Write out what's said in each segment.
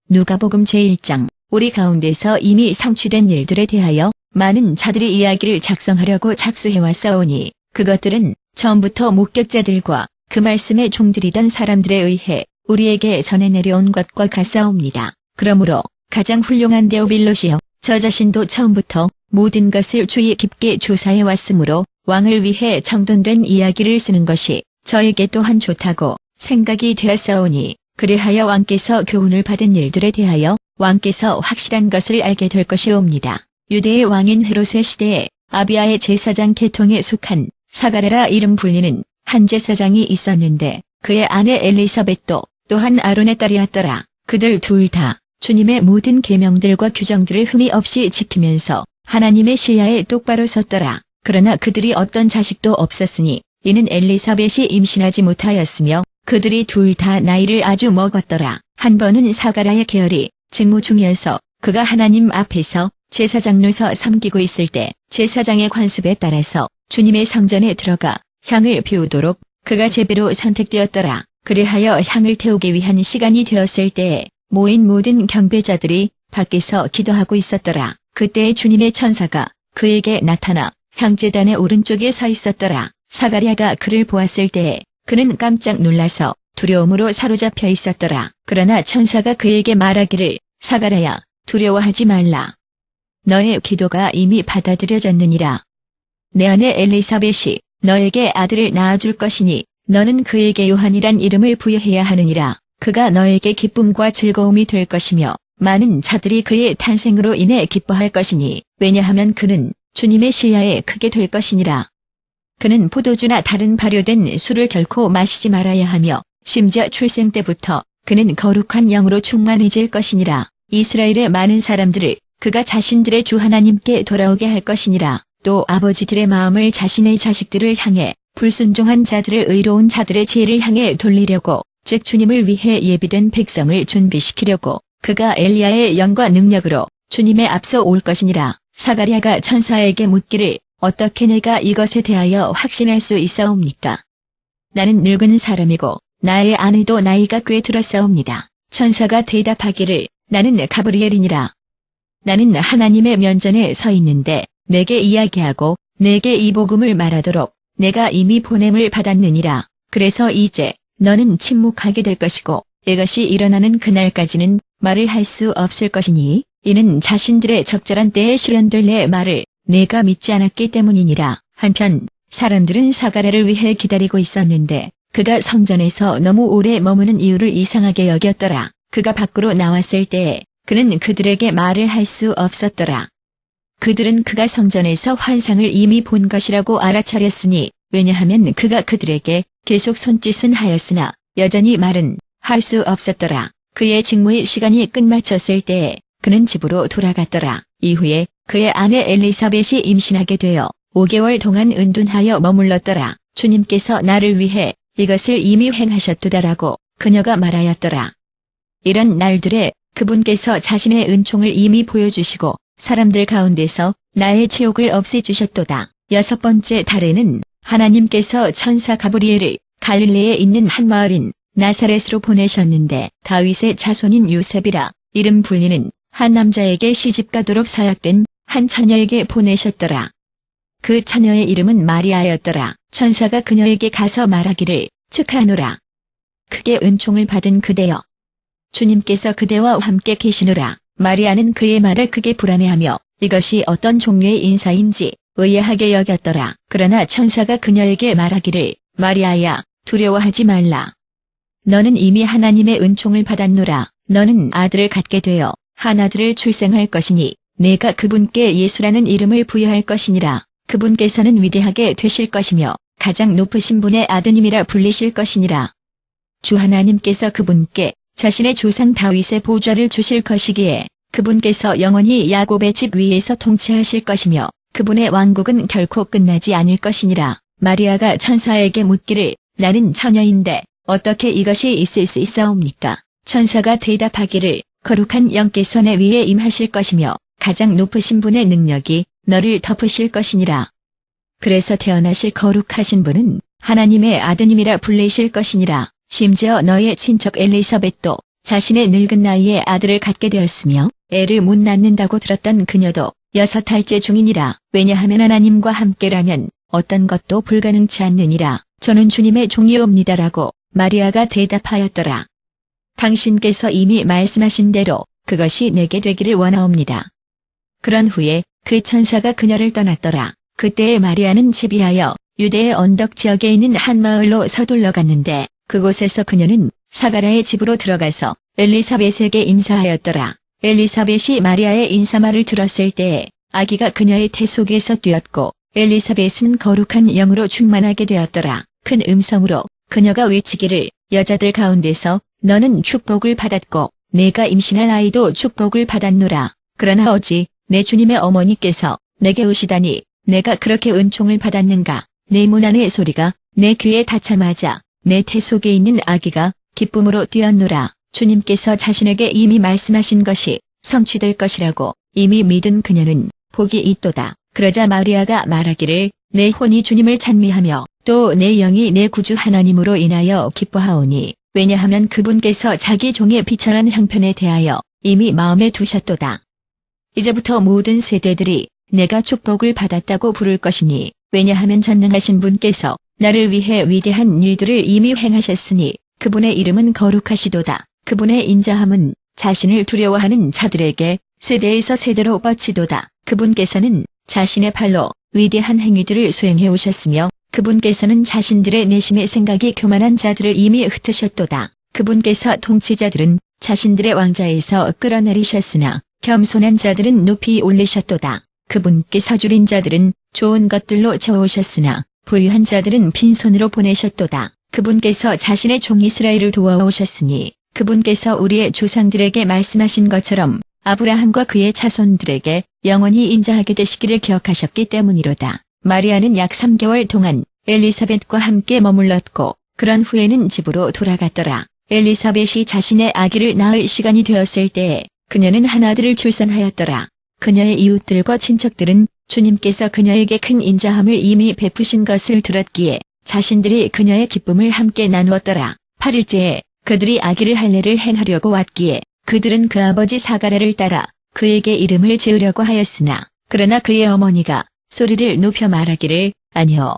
누가복음 제1장. 우리 가운데서 이미 성취된 일들에 대하여 많은 자들이 이야기를 작성하려고 작수해왔사오니 그것들은 처음부터 목격자들과 그 말씀의 종들이던 사람들에 의해 우리에게 전해 내려온 것과 같사옵니다. 그러므로 가장 훌륭한 데오빌로시여, 저 자신도 처음부터 모든 것을 주의 깊게 조사해 왔으므로 왕을 위해 정돈된 이야기를 쓰는 것이 저에게 또한 좋다고 생각이 되었사오니, 그리하여 왕께서 교훈을 받은 일들에 대하여 왕께서 확실한 것을 알게 될 것이옵니다. 유대의 왕인 헤롯의 시대에 아비야의 제사장 계통에 속한 사가랴라 이름 불리는 한 제사장이 있었는데 그의 아내 엘리사벳도 또한 아론의 딸이었더라. 그들 둘 다 주님의 모든 계명들과 규정들을 흠이 없이 지키면서 하나님의 시야에 똑바로 섰더라. 그러나 그들이 어떤 자식도 없었으니 이는 엘리사벳이 임신하지 못하였으며 그들이 둘 다 나이를 아주 먹었더라. 한 번은 사가랴의 계열이 직무 중이어서 그가 하나님 앞에서 제사장로서 섬기고 있을 때 제사장의 관습에 따라서 주님의 성전에 들어가 향을 피우도록 그가 제비로 선택되었더라. 그리하여 향을 태우기 위한 시간이 되었을 때에 모인 모든 경배자들이 밖에서 기도하고 있었더라. 그때 주님의 천사가 그에게 나타나 향제단의 오른쪽에 서 있었더라. 사가랴가 그를 보았을 때에 그는 깜짝 놀라서 두려움으로 사로잡혀 있었더라. 그러나 천사가 그에게 말하기를, 사가랴야, 두려워하지 말라. 너의 기도가 이미 받아들여졌느니라. 내 아내 엘리사벳이 너에게 아들을 낳아줄 것이니 너는 그에게 요한이란 이름을 부여해야 하느니라. 그가 너에게 기쁨과 즐거움이 될 것이며 많은 자들이 그의 탄생으로 인해 기뻐할 것이니, 왜냐하면 그는 주님의 시야에 크게 될 것이니라. 그는 포도주나 다른 발효된 술을 결코 마시지 말아야 하며 심지어 출생 때부터 그는 거룩한 영으로 충만해질 것이니라. 이스라엘의 많은 사람들을 그가 자신들의 주 하나님께 돌아오게 할 것이니라. 또 아버지들의 마음을 자신의 자식들을 향해, 불순종한 자들을 의로운 자들의 지혜를 향해 돌리려고, 즉 주님을 위해 예비된 백성을 준비시키려고 그가 엘리야의 영과 능력으로 주님의 앞서 올 것이니라. 사가랴가 천사에게 묻기를, 어떻게 내가 이것에 대하여 확신할 수 있사옵니까? 나는 늙은 사람이고 나의 아내도 나이가 꽤 들었사옵니다. 천사가 대답하기를, 나는 가브리엘이니라. 나는 하나님의 면전에 서 있는데 내게 이야기하고 내게 이 복음을 말하도록 내가 이미 보냄을 받았느니라. 그래서 이제 너는 침묵하게 될 것이고 이것이 일어나는 그날까지는 말을 할 수 없을 것이니, 이는 자신들의 적절한 때에 실현될 내 말을 내가 믿지 않았기 때문이니라. 한편 사람들은 사가랴를 위해 기다리고 있었는데 그가 성전에서 너무 오래 머무는 이유를 이상하게 여겼더라. 그가 밖으로 나왔을 때에 그는 그들에게 말을 할 수 없었더라. 그들은 그가 성전에서 환상을 이미 본 것이라고 알아차렸으니, 왜냐하면 그가 그들에게 계속 손짓은 하였으나 여전히 말은 할 수 없었더라. 그의 직무의 시간이 끝마쳤을 때에 그는 집으로 돌아갔더라. 이후에 그의 아내 엘리사벳이 임신하게 되어 5개월 동안 은둔하여 머물렀더라. 주님께서 나를 위해 이것을 이미 행하셨도다라고 그녀가 말하였더라. 이런 날들에 그분께서 자신의 은총을 이미 보여주시고 사람들 가운데서 나의 치욕을 없애주셨도다. 6번째 달에는 하나님께서 천사 가브리엘을 갈릴리에 있는 한 마을인 나사렛으로 보내셨는데 다윗의 자손인 요셉이라 이름 불리는 한 남자에게 시집가도록 사약된 한 처녀에게 보내셨더라. 그 처녀의 이름은 마리아였더라. 천사가 그녀에게 가서 말하기를, 축하하노라. 크게 은총을 받은 그대여, 주님께서 그대와 함께 계시노라. 마리아는 그의 말에 크게 불안해하며 이것이 어떤 종류의 인사인지 의아하게 여겼더라. 그러나 천사가 그녀에게 말하기를, 마리아야, 두려워하지 말라. 너는 이미 하나님의 은총을 받았노라. 너는 아들을 갖게 되어 한 아들을 출생할 것이니 내가 그분께 예수라는 이름을 부여할 것이니라. 그분께서는 위대하게 되실 것이며 가장 높으신 분의 아드님이라 불리실 것이니라. 주 하나님께서 그분께 자신의 조상 다윗의 보좌를 주실 것이기에 그분께서 영원히 야곱의 집 위에서 통치하실 것이며 그분의 왕국은 결코 끝나지 않을 것이니라. 마리아가 천사에게 묻기를, 나는 처녀인데 어떻게 이것이 있을 수 있사옵니까? 천사가 대답하기를, 거룩한 영께서 내 위에 임하실 것이며 가장 높으신 분의 능력이 너를 덮으실 것이니라. 그래서 태어나실 거룩하신 분은 하나님의 아드님이라 불리실 것이니라. 심지어 너의 친척 엘리사벳도 자신의 늙은 나이에 아들을 갖게 되었으며 애를 못 낳는다고 들었던 그녀도 6달째 중이니라. 왜냐하면 하나님과 함께라면 어떤 것도 불가능치 않느니라. 저는 주님의 종이옵니다라고 마리아가 대답하였더라. 당신께서 이미 말씀하신 대로 그것이 내게 되기를 원하옵니다. 그런 후에 그 천사가 그녀를 떠났더라. 그때에 마리아는 채비하여 유대의 언덕 지역에 있는 한 마을로 서둘러 갔는데 그곳에서 그녀는 사가랴의 집으로 들어가서 엘리사벳에게 인사하였더라. 엘리사벳이 마리아의 인사말을 들었을 때에 아기가 그녀의 태 속에서 뛰었고 엘리사벳은 거룩한 영으로 충만하게 되었더라. 큰 음성으로 그녀가 외치기를 여자들 가운데서 너는 축복을 받았고 내가 임신할 아이도 축복을 받았노라. 그러나 어찌 내 주님의 어머니께서 내게 오시다니 내가 그렇게 은총을 받았는가. 내 문 안의 소리가 내 귀에 닿자마자 내 태 속에 있는 아기가 기쁨으로 뛰었노라. 주님께서 자신에게 이미 말씀하신 것이 성취될 것이라고 이미 믿은 그녀는 복이 있도다. 그러자 마리아가 말하기를 내 혼이 주님을 찬미하며 또 내 영이 내 구주 하나님으로 인하여 기뻐하오니 왜냐하면 그분께서 자기 종의 비천한 형편에 대하여 이미 마음에 두셨도다. 이제부터 모든 세대들이 내가 축복을 받았다고 부를 것이니 왜냐하면 전능하신 분께서 나를 위해 위대한 일들을 이미 행하셨으니 그분의 이름은 거룩하시도다. 그분의 인자함은 자신을 두려워하는 자들에게 세대에서 세대로 뻗치도다. 그분께서는 자신의 팔로 위대한 행위들을 수행해 오셨으며 그분께서는 자신들의 내심의 생각이 교만한 자들을 이미 흩으셨도다. 그분께서 통치자들은 자신들의 왕자에서 끌어내리셨으나 겸손한 자들은 높이 올리셨도다. 그분께서 줄인 자들은 좋은 것들로 채우셨으나 부유한 자들은 빈손으로 보내셨도다. 그분께서 자신의 종 이스라엘을 도와오셨으니 그분께서 우리의 조상들에게 말씀하신 것처럼 아브라함과 그의 자손들에게 영원히 인자하게 되시기를 기억하셨기 때문이로다. 마리아는 약 3개월 동안 엘리사벳과 함께 머물렀고 그런 후에는 집으로 돌아갔더라. 엘리사벳이 자신의 아기를 낳을 시간이 되었을 때에 그녀는 한 아들을 출산하였더라. 그녀의 이웃들과 친척들은 주님께서 그녀에게 큰 인자함을 이미 베푸신 것을 들었기에 자신들이 그녀의 기쁨을 함께 나누었더라. 8일째에 그들이 아기를 할례를 행하려고 왔기에 그들은 그 아버지 사가랴를 따라 그에게 이름을 지으려고 하였으나 그러나 그의 어머니가 소리를 높여 말하기를 아니요.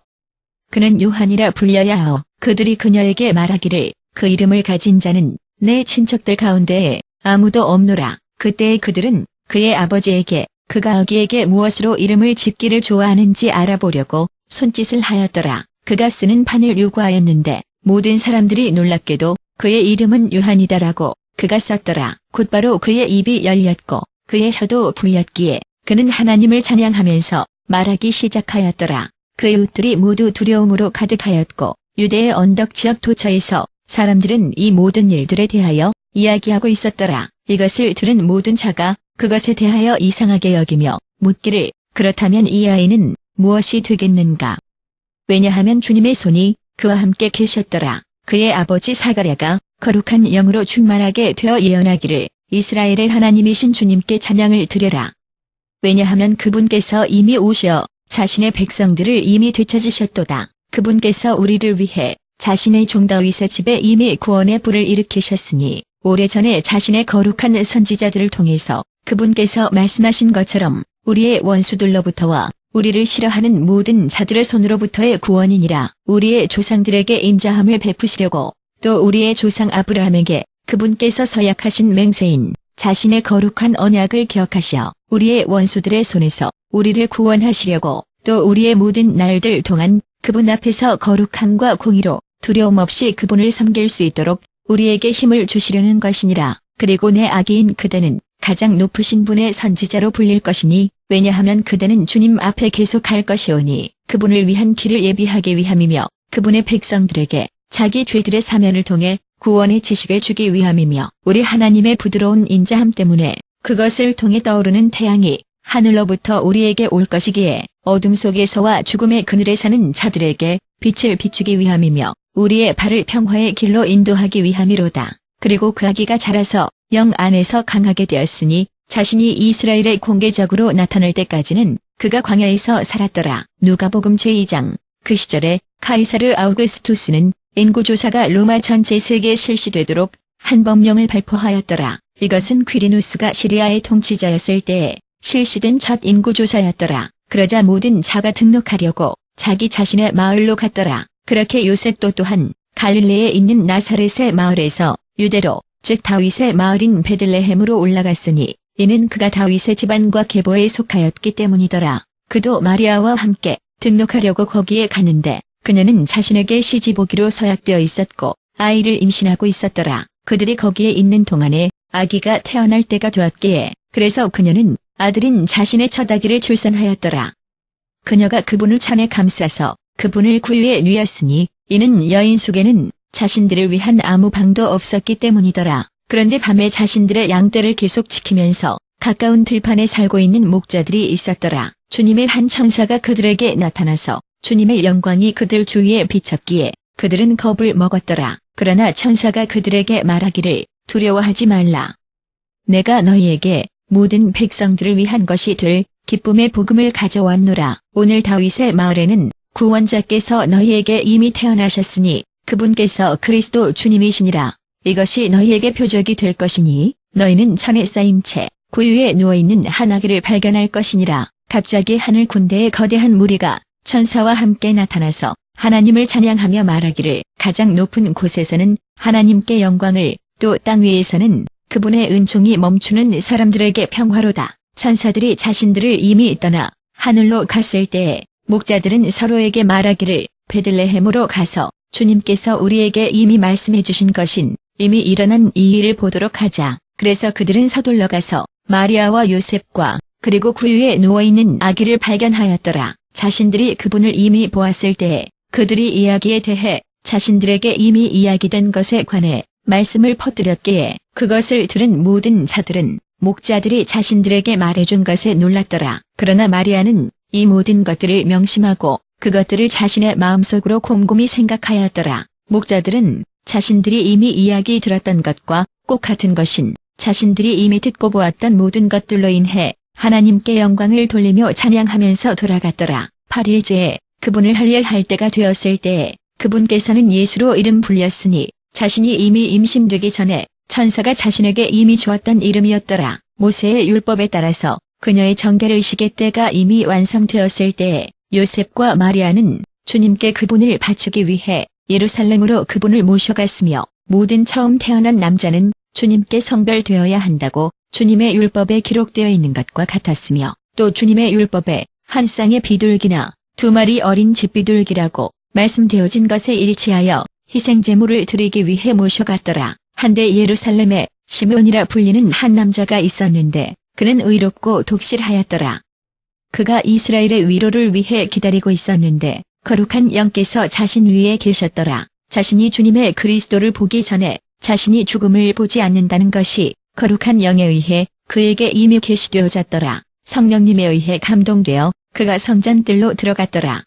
그는 요한이라 불려야 하오. 그들이 그녀에게 말하기를 그 이름을 가진 자는 내 친척들 가운데에 아무도 없노라. 그때에 그들은 그의 아버지에게 그가 아기에게 무엇으로 이름을 짓기를 좋아하는지 알아보려고 손짓을 하였더라. 그가 쓰는 판을 요구하였는데 모든 사람들이 놀랍게도 그의 이름은 요한이다라고 그가 썼더라. 곧바로 그의 입이 열렸고 그의 혀도 풀렸기에 그는 하나님을 찬양하면서 말하기 시작하였더라. 그 이웃들이 모두 두려움으로 가득하였고 유대의 언덕 지역 도처에서 사람들은 이 모든 일들에 대하여 이야기하고 있었더라. 이것을 들은 모든 자가 그것에 대하여 이상하게 여기며 묻기를 그렇다면 이 아이는 무엇이 되겠는가? 왜냐하면 주님의 손이 그와 함께 계셨더라. 그의 아버지 사가랴가 거룩한 영으로 충만하게 되어 예언하기를 이스라엘의 하나님이신 주님께 찬양을 드려라. 왜냐하면 그분께서 이미 오셔 자신의 백성들을 이미 되찾으셨도다. 그분께서 우리를 위해 자신의 종 다윗의 집에 이미 구원의 불을 일으키셨으니 오래전에 자신의 거룩한 선지자들을 통해서 그분께서 말씀하신 것처럼 우리의 원수들로부터와 우리를 싫어하는 모든 자들의 손으로부터의 구원이니라. 우리의 조상들에게 인자함을 베푸시려고 또 우리의 조상 아브라함에게 그분께서 서약하신 맹세인 자신의 거룩한 언약을 기억하시어 우리의 원수들의 손에서 우리를 구원하시려고 또 우리의 모든 날들 동안 그분 앞에서 거룩함과 공의로 두려움 없이 그분을 섬길 수 있도록 우리에게 힘을 주시려는 것이니라. 그리고 내 아기인 그대는 가장 높으신 분의 선지자로 불릴 것이니 왜냐하면 그대는 주님 앞에 계속할 것이오니 그분을 위한 길을 예비하기 위함이며 그분의 백성들에게 자기 죄들의 사면을 통해 구원의 지식을 주기 위함이며 우리 하나님의 부드러운 인자함 때문에 그것을 통해 떠오르는 태양이 하늘로부터 우리에게 올 것이기에 어둠 속에서와 죽음의 그늘에 사는 자들에게 빛을 비추기 위함이며 우리의 발을 평화의 길로 인도하기 위함이로다. 그리고 그 아기가 자라서 영 안에서 강하게 되었으니 자신이 이스라엘의 공개적으로 나타날 때까지는 그가 광야에서 살았더라. 누가복음 제2장. 그 시절에 카이사르 아우구스투스는 인구조사가 로마 전체 세계에 실시되도록 한 법령을 발표하였더라. 이것은 퀴리누스가 시리아의 통치자였을 때에 실시된 첫 인구조사였더라. 그러자 모든 자가 등록하려고 자기 자신의 마을로 갔더라. 그렇게 요셉도 또한 갈릴리에 있는 나사렛의 마을에서 유대로, 즉 다윗의 마을인 베들레헴으로 올라갔으니 이는 그가 다윗의 집안과 계보에 속하였기 때문이더라. 그도 마리아와 함께 등록하려고 거기에 갔는데 그녀는 자신에게 시집오기로 서약되어 있었고 아이를 임신하고 있었더라. 그들이 거기에 있는 동안에 아기가 태어날 때가 되었기에 그래서 그녀는 아들인 자신의 첫 아기를 출산하였더라. 그녀가 그분을 찬에 감싸서 그분을 구유에 누였으니 이는 여인 속에는 자신들을 위한 아무 방도 없었기 때문이더라. 그런데 밤에 자신들의 양떼를 계속 지키면서 가까운 들판에 살고 있는 목자들이 있었더라. 주님의 한 천사가 그들에게 나타나서 주님의 영광이 그들 주위에 비쳤기에 그들은 겁을 먹었더라. 그러나 천사가 그들에게 말하기를 두려워하지 말라. 내가 너희에게 모든 백성들을 위한 것이 될 기쁨의 복음을 가져왔노라. 오늘 다윗의 마을에는 구원자께서 너희에게 이미 태어나셨으니 그분께서 그리스도 주님이시니라. 이것이 너희에게 표적이 될 것이니 너희는 천에 쌓인 채 고유에 누워있는 한 아기를 발견할 것이니라. 갑자기 하늘 군대의 거대한 무리가 천사와 함께 나타나서 하나님을 찬양하며 말하기를 가장 높은 곳에서는 하나님께 영광을 또 땅 위에서는 그분의 은총이 멈추는 사람들에게 평화로다. 천사들이 자신들을 이미 떠나 하늘로 갔을 때에 목자들은 서로에게 말하기를 베들레헴으로 가서 주님께서 우리에게 이미 말씀해 주신 것인 이미 일어난 이 일을 보도록 하자. 그래서 그들은 서둘러 가서 마리아와 요셉과 그리고 구유에 누워있는 아기를 발견하였더라. 자신들이 그분을 이미 보았을 때에 그들이 이야기에 대해 자신들에게 이미 이야기된 것에 관해 말씀을 퍼뜨렸기에 그것을 들은 모든 자들은 목자들이 자신들에게 말해준 것에 놀랐더라. 그러나 마리아는 이 모든 것들을 명심하고 그것들을 자신의 마음속으로 곰곰이 생각하였더라. 목자들은 자신들이 이미 이야기 들었던 것과 꼭 같은 것인 자신들이 이미 듣고 보았던 모든 것들로 인해 하나님께 영광을 돌리며 찬양하면서 돌아갔더라. 8일째에 그분을 할례할 때가 되었을 때에 그분께서는 예수로 이름 불렸으니 자신이 이미 임신되기 전에 천사가 자신에게 이미 주었던 이름이었더라. 모세의 율법에 따라서 그녀의 정결의식의 때가 이미 완성되었을 때에 요셉과 마리아는 주님께 그분을 바치기 위해 예루살렘으로 그분을 모셔갔으며 모든 처음 태어난 남자는 주님께 성별되어야 한다고 주님의 율법에 기록되어 있는 것과 같았으며 또 주님의 율법에 한 쌍의 비둘기나 2마리 어린 집비둘기라고 말씀되어진 것에 일치하여 희생제물을 드리기 위해 모셔갔더라. 한데 예루살렘에 시므온이라 불리는 한 남자가 있었는데 그는 의롭고 독실하였더라. 그가 이스라엘의 위로를 위해 기다리고 있었는데 거룩한 영께서 자신 위에 계셨더라. 자신이 주님의 그리스도를 보기 전에 자신이 죽음을 보지 않는다는 것이 거룩한 영에 의해 그에게 이미 계시되어졌더라. 성령님에 의해 감동되어 그가 성전뜰로 들어갔더라.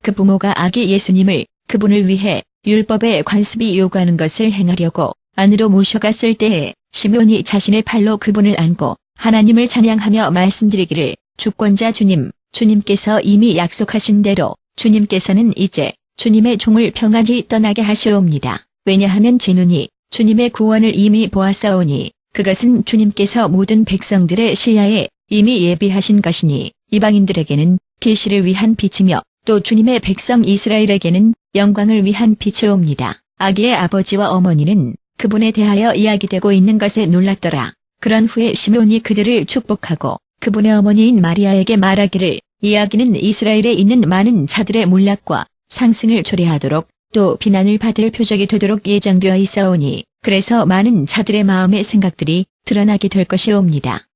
그 부모가 아기 예수님을 그분을 위해 율법의 관습이 요구하는 것을 행하려고 안으로 모셔갔을 때에 시므온이 자신의 팔로 그분을 안고 하나님을 찬양하며 말씀드리기를 주권자 주님, 주님께서 이미 약속하신 대로 주님께서는 이제 주님의 종을 평안히 떠나게 하시옵니다. 왜냐하면 제 눈이 주님의 구원을 이미 보았사오니 그것은 주님께서 모든 백성들의 시야에 이미 예비하신 것이니 이방인들에게는 계시를 위한 빛이며 또 주님의 백성 이스라엘에게는 영광을 위한 빛이옵니다. 아기의 아버지와 어머니는 그분에 대하여 이야기되고 있는 것에 놀랐더라. 그런 후에 시므온이 그들을 축복하고 그분의 어머니인 마리아에게 말하기를 이야기는 이스라엘에 있는 많은 자들의 몰락과 상승을 초래하도록 또 비난을 받을 표적이 되도록 예정되어 있사오니 그래서 많은 자들의 마음의 생각들이 드러나게 될 것이옵니다.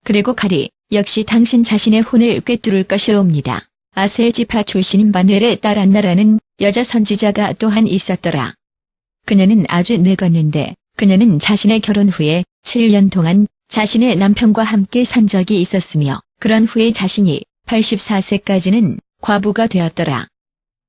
그리고 가리 역시 당신 자신의 혼을 꿰뚫을 것이옵니다. 아셀 지파 출신인 바누엘의 딸 안나라는 여자 선지자가 또한 있었더라. 그녀는 아주 늙었는데 그녀는 자신의 결혼 후에 7년 동안 자신의 남편과 함께 산 적이 있었으며 그런 후에 자신이 84세까지는 과부가 되었더라.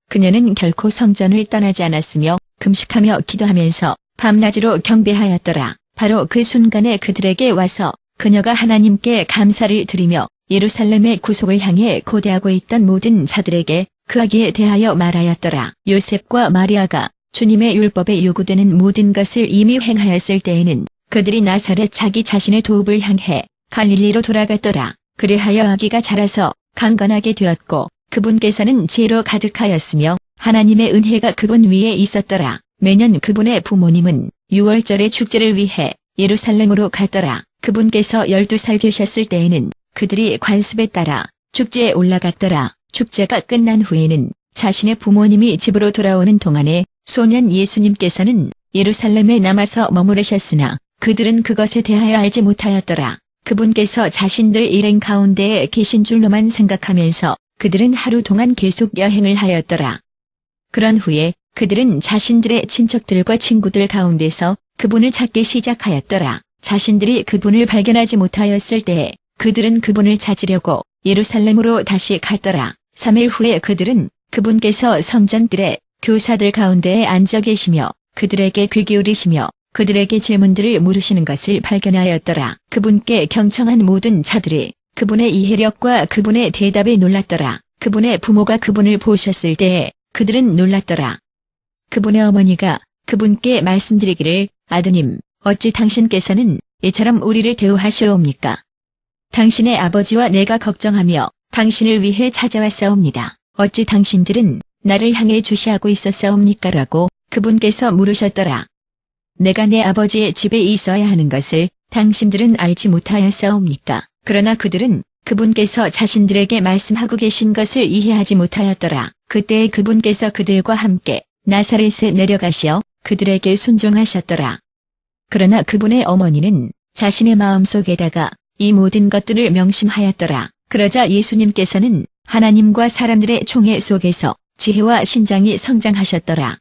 그녀는 결코 성전을 떠나지 않았으며 금식하며 기도하면서 밤낮으로 경배하였더라. 바로 그 순간에 그들에게 와서 그녀가 하나님께 감사를 드리며 예루살렘의 구속을 향해 고대하고 있던 모든 자들에게 그 아기에 대하여 말하였더라. 요셉과 마리아가 주님의 율법에 요구되는 모든 것을 이미 행하였을 때에는 그들이 나사렛 자기 자신의 도읍을 향해 갈릴리로 돌아갔더라. 그리하여 아기가 자라서 강건하게 되었고 그분께서는 지혜로 가득하였으며 하나님의 은혜가 그분 위에 있었더라. 매년 그분의 부모님은 6월절의 축제를 위해 예루살렘으로 갔더라. 그분께서 12살 되셨을 때에는 그들이 관습에 따라 축제에 올라갔더라. 축제가 끝난 후에는 자신의 부모님이 집으로 돌아오는 동안에 소년 예수님께서는 예루살렘에 남아서 머무르셨으나 그들은 그것에 대하여 알지 못하였더라. 그분께서 자신들 일행 가운데에 계신 줄로만 생각하면서 그들은 하루 동안 계속 여행을 하였더라. 그런 후에 그들은 자신들의 친척들과 친구들 가운데서 그분을 찾기 시작하였더라. 자신들이 그분을 발견하지 못하였을 때에 그들은 그분을 찾으려고 예루살렘으로 다시 갔더라. 3일 후에 그들은 그분께서 성전들의 교사들 가운데에 앉아 계시며 그들에게 귀 기울이시며 그들에게 질문들을 물으시는 것을 발견하였더라. 그분께 경청한 모든 자들이 그분의 이해력과 그분의 대답에 놀랐더라. 그분의 부모가 그분을 보셨을 때에 그들은 놀랐더라. 그분의 어머니가 그분께 말씀드리기를 아드님, 어찌 당신께서는 이처럼 우리를 대우하시옵니까? 당신의 아버지와 내가 걱정하며 당신을 위해 찾아왔사옵니다. 어찌 당신들은 나를 향해 주시하고 있었사옵니까? 라고 그분께서 물으셨더라. 내가 내 아버지의 집에 있어야 하는 것을 당신들은 알지 못하였사옵니까? 그러나 그들은 그분께서 자신들에게 말씀하고 계신 것을 이해하지 못하였더라. 그때 그분께서 그들과 함께 나사렛에 내려가시어 그들에게 순종하셨더라. 그러나 그분의 어머니는 자신의 마음속에다가 이 모든 것들을 명심하였더라. 그러자 예수님께서는 하나님과 사람들의 총회 속에서 지혜와 신장이 성장하셨더라.